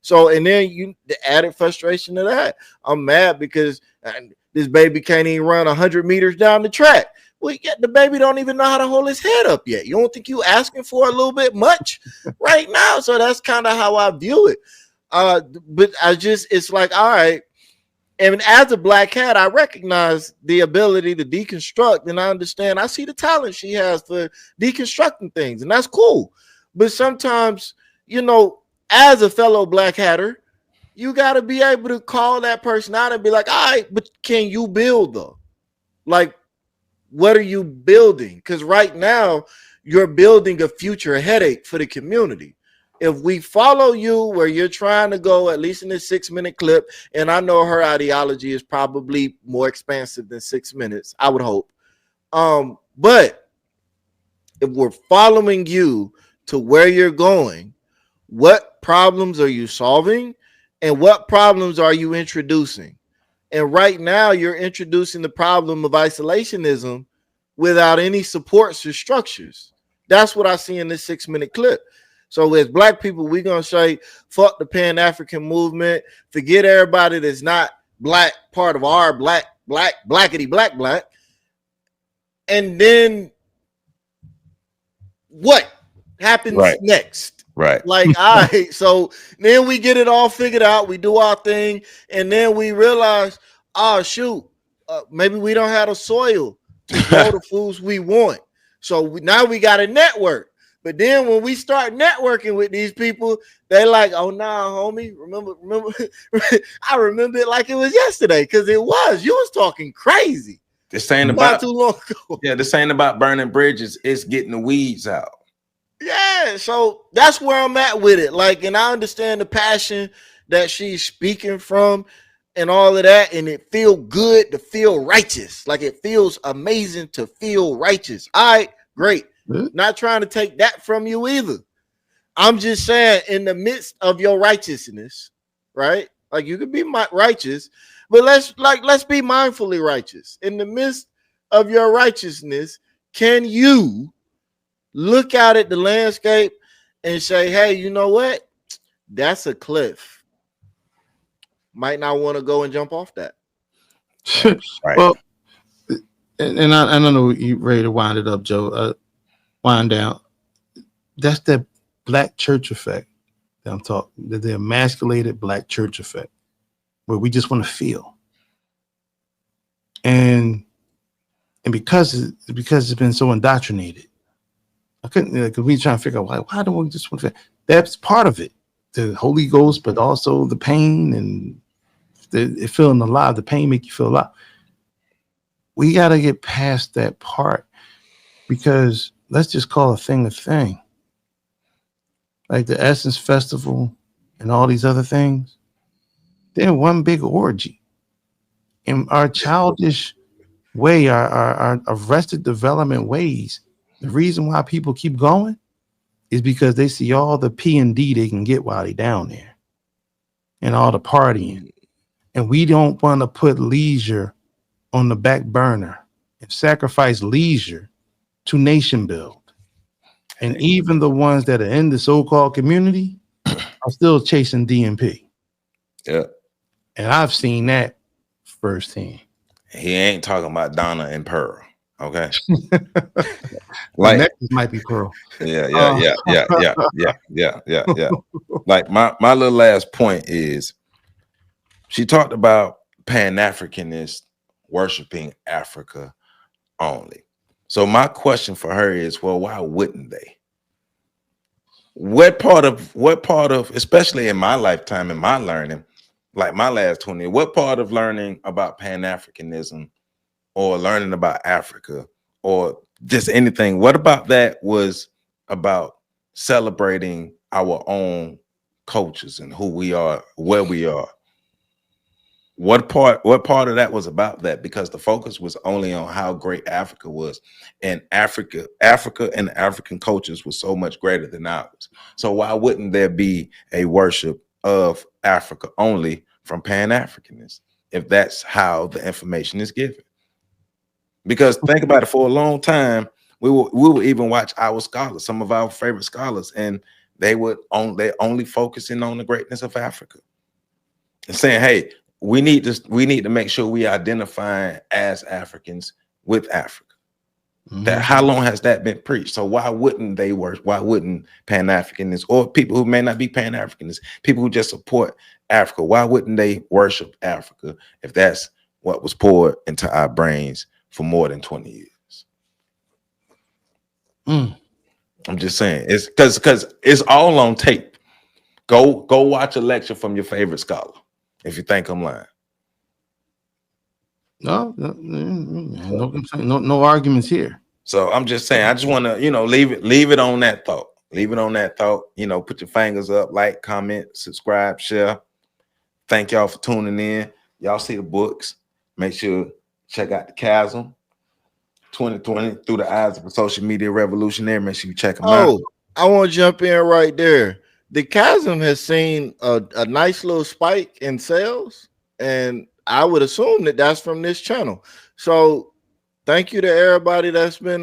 So, and then the added frustration of that, I'm mad because this baby can't even run 100 meters down the track. Well, the baby don't even know how to hold his head up yet. You don't think you asking for a little bit much right now? So that's kind of how I view it. But it's like, all right. And as a Black cat, I recognize the ability to deconstruct, and I understand. I see the talent she has for deconstructing things, and that's cool. But sometimes, as a fellow Black hatter, you got to be able to call that person out and be like, all right, but can you build though? Like, what are you building? Because right now you're building a future headache for the community. If we follow you where you're trying to go, at least in this 6-minute clip, and I know her ideology is probably more expansive than 6 minutes, I would hope. But if we're following you to where you're going, what problems are you solving and what problems are you introducing? And right now you're introducing the problem of isolationism without any supports or structures. That's what I see in this 6-minute clip. So as black people, we're gonna say fuck the Pan-African movement, forget everybody that's not black, part of our blackity black. And then what happens next? Right. Like, all right, so then we get it all figured out, we do our thing, and then we realize, oh shoot, maybe we don't have the soil to grow the foods we want. So now we got a network. But then when we start networking with these people, they like, oh nah, homie, remember, I remember it like it was yesterday, because it was. You was talking crazy. This ain't not about too long ago. Yeah, this ain't about burning bridges. It's getting the weeds out. Yeah, so that's where I'm at with it. Like, and I understand the passion that she's speaking from and all of that, and it feel good to feel righteous. Like, it feels amazing to feel righteous. All right, great. Not trying to take that from you either. I'm just saying, in the midst of your righteousness, right? Like, you could be righteous, but let's be mindfully righteous. In the midst of your righteousness, can you look out at the landscape and say, hey, you know what? That's a cliff. Might not want to go and jump off that. Right. Well, and I don't know you ready to wind it up, Joe. Wind down. That's the black church effect that I'm talking. The emasculated black church effect, where we just want to feel. And because it's been so indoctrinated, I couldn't, because we trying to figure out why do we just want to feel? That's part of it, the Holy Ghost, but also the pain and the feeling alive. The pain make you feel alive. We got to get past that part, because let's just call a thing. Like the Essence Festival and all these other things, they're one big orgy. In our childish way, our arrested development ways, the reason why people keep going is because they see all the P&D they can get while they down there and all the partying. And we don't want to put leisure on the back burner and sacrifice leisure to nation build. And even the ones that are in the so-called community are still chasing DMP. Yeah. And I've seen that firsthand. He ain't talking about Donna and Pearl. Okay. Like necklace might be Pearl. Yeah. Like my little last point is, she talked about Pan-Africanists worshiping Africa only. So my question for her is, well, why wouldn't they? What part of, especially in my lifetime, in my learning, like my last 20 years, what part of learning about Pan-Africanism or learning about Africa or just anything, what about that was about celebrating our own cultures and who we are, where we are? What part of that was about that? Because the focus was only on how great Africa was, and Africa and African cultures was so much greater than ours. So why wouldn't there be a worship of Africa only from Pan-Africanists if that's how the information is given? Because think about it, for a long time, we will even watch our scholars, some of our favorite scholars, and they only focusing on the greatness of Africa and saying, hey, we need to make sure we identify as Africans with Africa. That how long has that been preached? So why wouldn't they work? Why wouldn't Pan-Africanists or people who may not be Pan-Africanists, people who just support Africa, why wouldn't they worship Africa if that's what was poured into our brains for more than 20 years? I'm just saying, it's because it's all on tape. Go watch a lecture from your favorite scholar if you think I'm lying. No arguments here. So I'm just saying, I just want to, leave it on that thought. Leave it on that thought. Put your fingers up, like, comment, subscribe, share. Thank y'all for tuning in. Y'all see the books. Make sure check out The Chasm 2020 Through the Eyes of a Social Media Revolutionary. Make sure you check them out. I want to jump in right there. The chasm has seen a nice little spike in sales, and I would assume that that's from this channel. So thank you to everybody that's been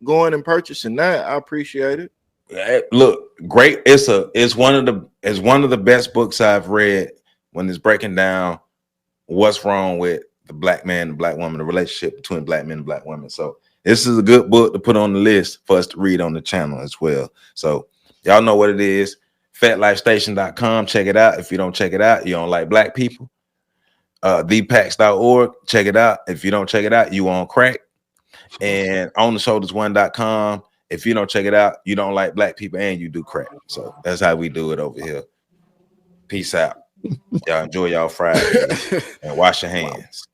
going and purchasing that. I appreciate it. Look, great. It's one of the best books I've read when it's breaking down what's wrong with the black man and black woman, the relationship between black men and black women. So this is a good book to put on the list for us to read on the channel as well. So y'all know what it is. FatLifeStation.com. Check it out. If you don't check it out, you don't like black people. ThePax.org. Check it out. If you don't check it out, you on crack. And OnTheShoulders1.com. If you don't check it out, you don't like black people and you do crack. So that's how we do it over here. Peace out. Y'all enjoy y'all Friday and wash your hands.